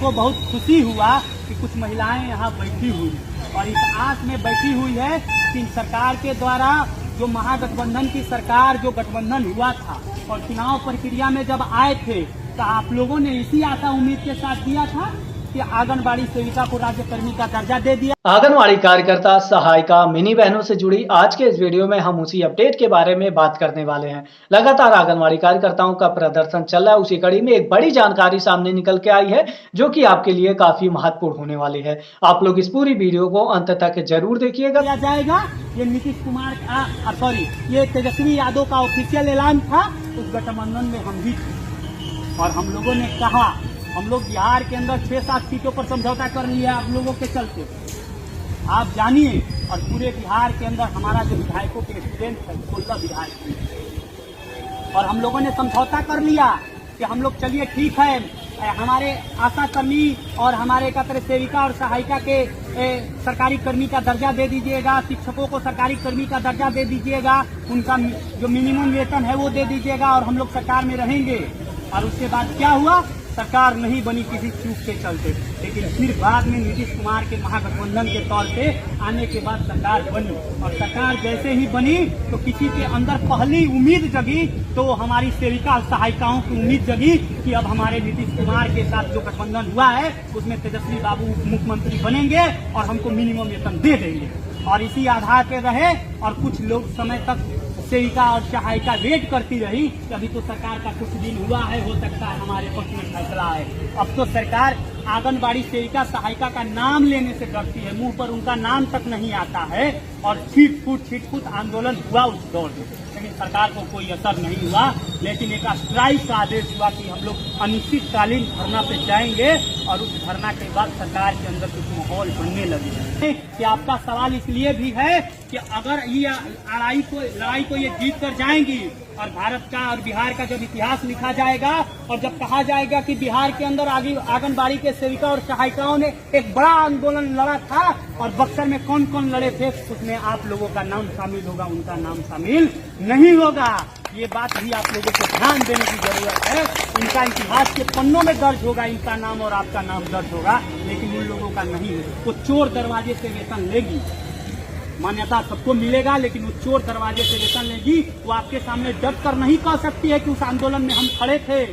हमको बहुत खुशी हुआ कि कुछ महिलाएं यहाँ बैठी हुई और इस आस में बैठी हुई है कि सरकार के द्वारा जो महागठबंधन की सरकार जो गठबंधन हुआ था और चुनाव प्रक्रिया में जब आए थे तो आप लोगों ने इसी आशा उम्मीद के साथ दिया था कि आंगनबाड़ी सेविका को राज्य कर्मी का दर्जा दे दिया। आंगनबाड़ी कार्यकर्ता सहायिका मिनी बहनों से जुड़ी आज के इस वीडियो में हम उसी अपडेट के बारे में बात करने वाले हैं। लगातार आंगनबाड़ी कार्यकर्ताओं का प्रदर्शन चल रहा है, उसी कड़ी में एक बड़ी जानकारी सामने निकल के आई है जो कि आपके लिए काफी महत्वपूर्ण होने वाली है। आप लोग इस पूरी वीडियो को अंत तक जरूर देखिएगा। किया जाएगा ये नीतीश कुमार का ये तेजस्वी यादव का ऑफिशियल ऐलान था। उस गठबंधन में हम भी थे और हम लोगों ने कहा हम लोग बिहार के अंदर 6-7 सीटों पर समझौता कर लिया आप लोगों के चलते। आप जानिए और पूरे बिहार के अंदर हमारा जो विधायकों के स्ट्रेंथ है 16 विधायक और हम लोगों ने समझौता कर लिया कि हम लोग चलिए ठीक है हमारे आशा कर्मी और हमारे सेविका और सहायिका के सरकारी कर्मी का दर्जा दे दीजिएगा, शिक्षकों को सरकारी कर्मी का दर्जा दे दीजिएगा, उनका जो मिनिमम वेतन है वो दे दीजिएगा और हम लोग सरकार में रहेंगे। और उसके बाद क्या हुआ, सरकार नहीं बनी किसी चूक के चलते, लेकिन फिर बाद में नीतीश कुमार के महागठबंधन के तौर पे आने के बाद सरकार बनी और सरकार जैसे ही बनी तो किसी के अंदर पहली उम्मीद जगी तो हमारी सेविका और सहायिकाओं की उम्मीद जगी कि अब हमारे नीतीश कुमार के साथ जो गठबंधन हुआ है उसमें तेजस्वी बाबू मुख्यमंत्री बनेंगे और हमको मिनिमम वेतन दे देंगे। और इसी आधार पे रहे और कुछ लोग समय तक सेविका और सहायिका वेट करती रही कि अभी तो सरकार का कुछ दिन हुआ है, हो सकता है हमारे पक्ष में फैसला है। अब तो सरकार आंगनबाड़ी सेविका सहायिका का नाम लेने से डरती है, मुंह पर उनका नाम तक नहीं आता है और छिटपुट आंदोलन हुआ उस दौर में, लेकिन सरकार को कोई असर नहीं हुआ। लेकिन एक स्ट्राइक का आदेश हुआ कि हम लोग अनिश्चितकालीन धरना पे जाएंगे और उस धरना के बाद सरकार के अंदर कुछ माहौल बनने लगे। कि आपका सवाल इसलिए भी है कि अगर ये लड़ाई को ये जीत कर जाएंगी और भारत का और बिहार का जब इतिहास लिखा जाएगा और जब कहा जाएगा कि बिहार के अंदर आंगनबाड़ी के सेविका और सहायिकाओं ने एक बड़ा आंदोलन लड़ा था और बक्सर में कौन कौन लड़े थे, उसमें आप लोगों का नाम शामिल होगा, उनका नाम शामिल नहीं होगा। ये बात भी आप लोगों को ध्यान देने की जरूरत है। इनका इतिहास के पन्नों में दर्ज होगा, इनका नाम और आपका नाम दर्ज होगा, लेकिन उन लोगों का नहीं होगा। वो चोर दरवाजे से वेतन लेगी, मान्यता सबको मिलेगा, लेकिन वो चोर दरवाजे से वेतन लेगी। वो आपके सामने डट कर नहीं कह सकती है कि उस आंदोलन में हम खड़े थे।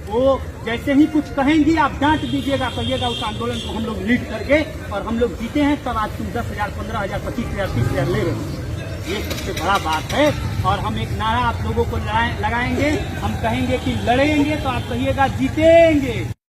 वो जैसे ही कुछ कहेंगी आप डांट दीजिएगा, कहिएगा उस आंदोलन को हम लोग लीड करके और हम लोग जीते हैं, तब आज तुम 10,000, 15,000, 25,000, 30,000 ले रहे हैं। ये सबसे बड़ा बात है। और हम एक नारा आप लोगों को लगाएंगे, हम कहेंगे कि लड़ेंगे तो आप कहिएगा जीतेंगे।